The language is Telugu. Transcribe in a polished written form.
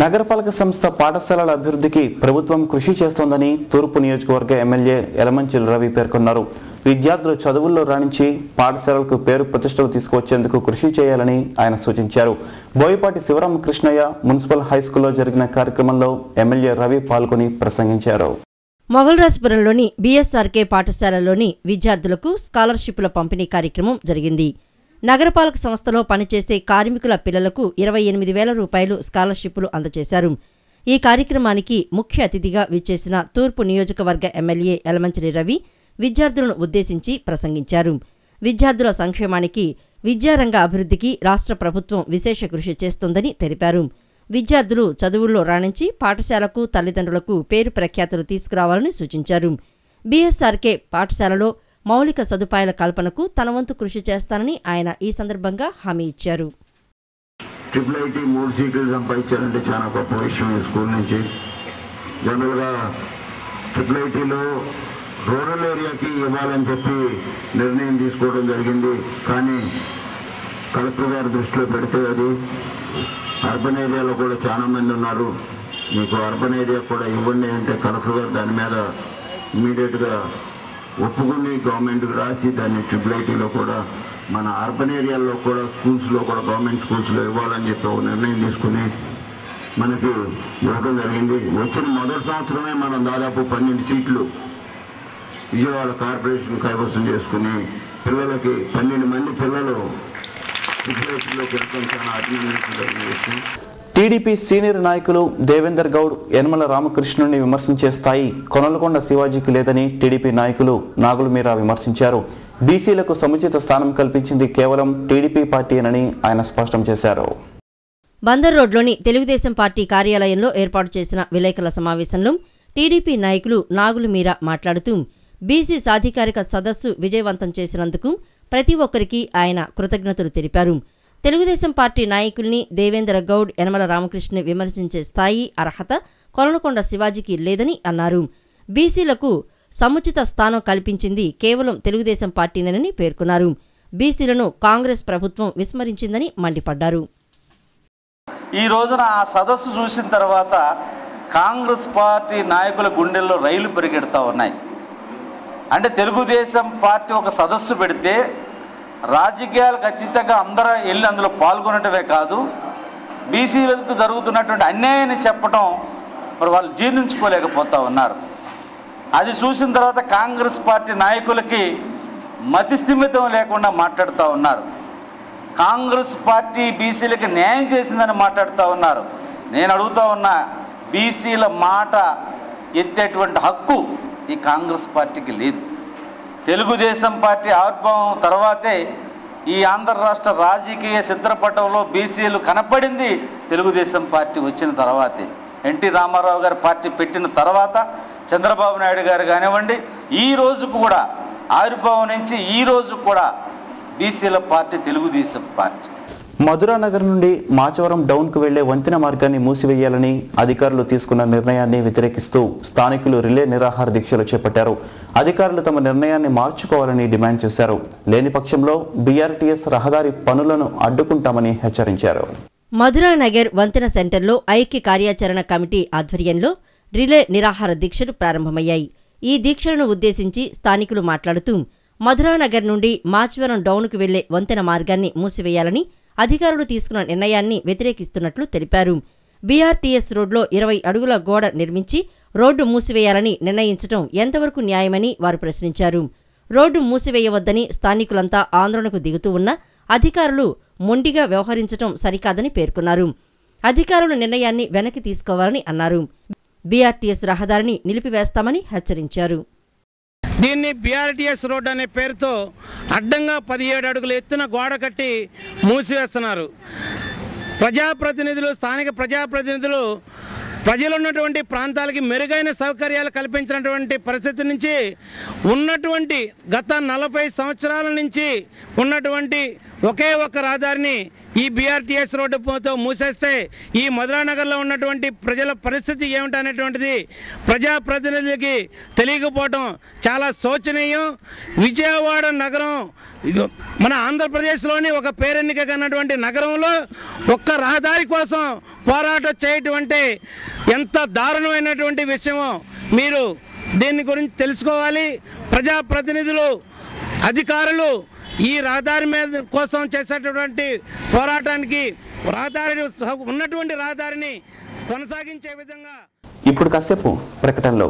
నగరపాలక సంస్థ పాఠశాలల అభివృద్ధికి ప్రభుత్వం కృషి చేస్తోందని తూర్పు నియోజకవర్గ ఎమ్మెల్యే యలమంచిలి రవి పేర్కొన్నారు. విద్యార్థులు చదువుల్లో రాణించి పాఠశాలలకు పేరు ప్రతిష్టలు తీసుకువచ్చేందుకు కృషి చేయాలని ఆయన సూచించారు. బోయపాటి శివరామకృష్ణయ్య మున్సిపల్ హైస్కూల్లో జరిగిన కార్యక్రమంలో ఎమ్మెల్యే రవి పాల్గొని ప్రసంగించారు. మొగల్రాజ్పురంలోని బీఎస్ఆర్కే పాఠశాలలోని విద్యార్థులకు స్కాలర్షిప్ల పంపిణీ కార్యక్రమం జరిగింది. నగరపాలక సంస్థలో పనిచేసే కార్మికుల పిల్లలకు 28,000 రూపాయలు స్కాలర్షిప్లు అందజేశారు. ఈ కార్యక్రమానికి ముఖ్య అతిథిగా విచ్చేసిన తూర్పు నియోజకవర్గ ఎమ్మెల్యే యలమంచిలి రవి విద్యార్థులను ఉద్దేశించి ప్రసంగించారు. విద్యార్థుల సంక్షేమానికి, విద్యారంగ అభివృద్ధికి రాష్ట్ర ప్రభుత్వం విశేష కృషి చేస్తోందని తెలిపారు. విద్యార్థులు చదువుల్లో రాణించి పాఠశాలకు, తల్లిదండ్రులకు పేరు ప్రఖ్యాతులు తీసుకురావాలని సూచించారు. బీఎస్ఆర్కే పాఠశాలలో మౌలిక సదుపాయాల కల్పనకు తన వంతు కృషి చేస్తానని ఆయన ఈ సందర్భంగా హామీ ఇచ్చారు. ట్రిపుల్ 3 సీట్లు సంపాదించారంటే చాలా గొప్ప విషయం. ఈ స్కూల్ నుంచి జనరల్గా ట్రిపుల్ రూరల్ ఏరియాకి ఇవ్వాలని చెప్పి నిర్ణయం తీసుకోవడం జరిగింది. కానీ కలెక్టర్ గారి దృష్టిలో పెడితే అది అర్బన్ ఏరియాలో కూడా చాలా మంది ఉన్నారు, మీకు అర్బన్ ఏరియా కూడా ఇవ్వండి అంటే కలెక్టర్ గారు దాని మీద ఇమీడియట్గా ఒప్పుకుని గవర్నమెంట్కి రాసి దాన్ని ట్రిపుల్ కూడా మన అర్బన్ ఏరియాల్లో కూడా స్కూల్స్లో కూడా గవర్నమెంట్ స్కూల్స్లో ఇవ్వాలని చెప్పి ఒక నిర్ణయం తీసుకుని మనకి ఇవ్వడం జరిగింది. వచ్చిన మొదటి సంవత్సరమే మనం దాదాపు 12 సీట్లు విజయవాడ కార్పొరేషన్ కైవసం చేసుకుని పిల్లలకి 12 మంది పిల్లలు ట్రిపుల్లోకి వెళ్ళడం చాలా అభినందించదగిన విషయం. టీడీపీ సీనియర్ నాయకులు దేవేందర్ గౌడ్ యనమల రామకృష్ణుని విమర్శించే స్థాయి కొనలకొండ శివాజీకి లేదని టీడీపీ నాయకులు నాగుల మీరా విమర్శించారు. బీసీలకు సముచిత స్థానం కల్పించింది కేవలం టీడీపీ పార్టీనని ఆయన స్పష్టం చేశారు. బందర్ రోడ్లోని తెలుగుదేశం పార్టీ కార్యాలయంలో ఏర్పాటు చేసిన విలేకరుల సమావేశంలో టీడీపీ నాయకులు నాగుల మీరా మాట్లాడుతూ బీసీ సాధికారిక సదస్సు విజయవంతం చేసినందుకు ప్రతి ఒక్కరికి ఆయన కృతజ్ఞతలు తెలిపారు. తెలుగుదేశం పార్టీ నాయకుల్ని దేవేంద్ర గౌడ్, యనమల రామకృష్ణని విమర్శించే స్థాయి, అర్హత కొనలకొండ శివాజీకి లేదని అన్నారు. బీసీలకు సముచిత స్థానం కల్పించింది కేవలం తెలుగుదేశం పార్టీనేనని పేర్కొన్నారు. బీసీలను కాంగ్రెస్ ప్రభుత్వం విస్మరించిందని మండిపడ్డారు. ఈ రోజున ఆ సదస్సు చూసిన తర్వాత కాంగ్రెస్ పార్టీ నాయకుల గుండెల్లో రైలు పరిగెడతా ఉన్నాయి. అంటే తెలుగుదేశం పార్టీ ఒక సదస్సు పెడితే రాజకీయాలకు అతీతంగా అందరూ వెళ్ళి అందులో పాల్గొనటమే కాదు, బీసీలకు జరుగుతున్నటువంటి అన్యాయాన్ని చెప్పడం మరి వాళ్ళు జీర్ణించుకోలేకపోతూ ఉన్నారు. అది చూసిన తర్వాత కాంగ్రెస్ పార్టీ నాయకులకి మతిస్థిమితం లేకుండా మాట్లాడుతూ ఉన్నారు. కాంగ్రెస్ పార్టీ బీసీలకి న్యాయం చేసిందని మాట్లాడుతూ ఉన్నారు. నేను అడుగుతూ ఉన్నా, బీసీల మాట ఎత్తేటువంటి హక్కు ఈ కాంగ్రెస్ పార్టీకి లేదు. తెలుగుదేశం పార్టీ ఆవిర్భావం తర్వాతే ఈ ఆంధ్ర రాష్ట్ర రాజకీయ చిత్రపటంలో బీసీలు కనపడింది తెలుగుదేశం పార్టీ వచ్చిన తర్వాతే. ఎన్టీ రామారావు గారు పార్టీ పెట్టిన తర్వాత చంద్రబాబు నాయుడు గారు కానివ్వండి, ఈ రోజుకు కూడా ఆవిర్భావం నుంచి ఈ రోజు కూడా బీసీల పార్టీ తెలుగుదేశం పార్టీ. మధురానగర్ నుండి మాచవరం డౌన్కు వెళ్లే వంతెన మార్గాన్ని మూసివేయాలని అధికారులు తీసుకున్న నిర్ణయాన్ని వ్యతిరేకిస్తూ స్థానికులు రిలే నిరాహార దీక్షలు చేపట్టారు. అధికారులు తమ నిర్ణయాన్ని మార్చుకోవాలని డిమాండ్ చేశారు. లేని పక్షంలో బీఆర్టీఎస్ రహదారి పనులను అడ్డుకుంటామని హెచ్చరించారు. మధురానగర్ వంతెన సెంటర్లో ఐక్య కార్యాచరణ కమిటీ ఆధ్వర్యంలో రిలే నిరాహార దీక్షలు ప్రారంభమయ్యాయి. ఈ దీక్షలను ఉద్దేశించి స్థానికులు మాట్లాడుతూ మధురానగర్ నుండి మాచవరం డౌన్కు వెళ్లే వంతెన మార్గాన్ని మూసివేయాలని అధికారులు తీసుకున్న నిర్ణయాన్ని వ్యతిరేకిస్తున్నట్లు తెలిపారు. బీఆర్టీఎస్ రోడ్లో 20 అడుగుల గోడ నిర్మించి రోడ్డు మూసివేయాలని నిర్ణయించడం ఎంతవరకు న్యాయమని వారు ప్రశ్నించారు. రోడ్డు మూసివేయవద్దని స్థానికులంతా ఆందోళనకు దిగుతూ ఉన్నా అధికారులు మొండిగా వ్యవహరించడం సరికాదని పేర్కొన్నారు. అధికారుల నిర్ణయాన్ని వెనక్కి తీసుకోవాలని అన్నారు. బీఆర్టీఎస్ రహదారిని నిలిపివేస్తామని హెచ్చరించారు. దీన్ని బీఆర్టీఎస్ రోడ్ అనే పేరుతో అడ్డంగా 17 అడుగుల ఎత్తున గోడ కట్టి మూసివేస్తున్నారు. ప్రజాప్రతినిధులు, స్థానిక ప్రజాప్రతినిధులు ప్రజలు ఉన్నటువంటి ప్రాంతాలకి మెరుగైన సౌకర్యాలు కల్పించినటువంటి పరిస్థితి నుంచి ఉన్నటువంటి గత 40 సంవత్సరాల నుంచి ఉన్నటువంటి ఒకే ఒక్క రహదారిని ఈ BRTS రోడ్డుతో మూసేస్తే ఈ మధురానగర్లో ఉన్నటువంటి ప్రజల పరిస్థితి ఏమిటనేటువంటిది ప్రజాప్రతినిధులకి తెలియకపోవటం చాలా శోచనీయం. విజయవాడ నగరం మన ఆంధ్రప్రదేశ్లోని ఒక పేరెన్నికైనటువంటి నగరంలో ఒక్క రహదారి కోసం పోరాటం చేయటం అంటే ఎంత దారుణమైనటువంటి విషయమో మీరు దీని గురించి తెలుసుకోవాలి. ప్రజాప్రతినిధులు, అధికారులు ఈ రహదారి మీద కోసం చేసేటటువంటి పోరాటానికి ఉన్నటువంటి రహదారిని కొనసాగించే విధంగా ఇప్పుడు కాసేపు ప్రకటనలో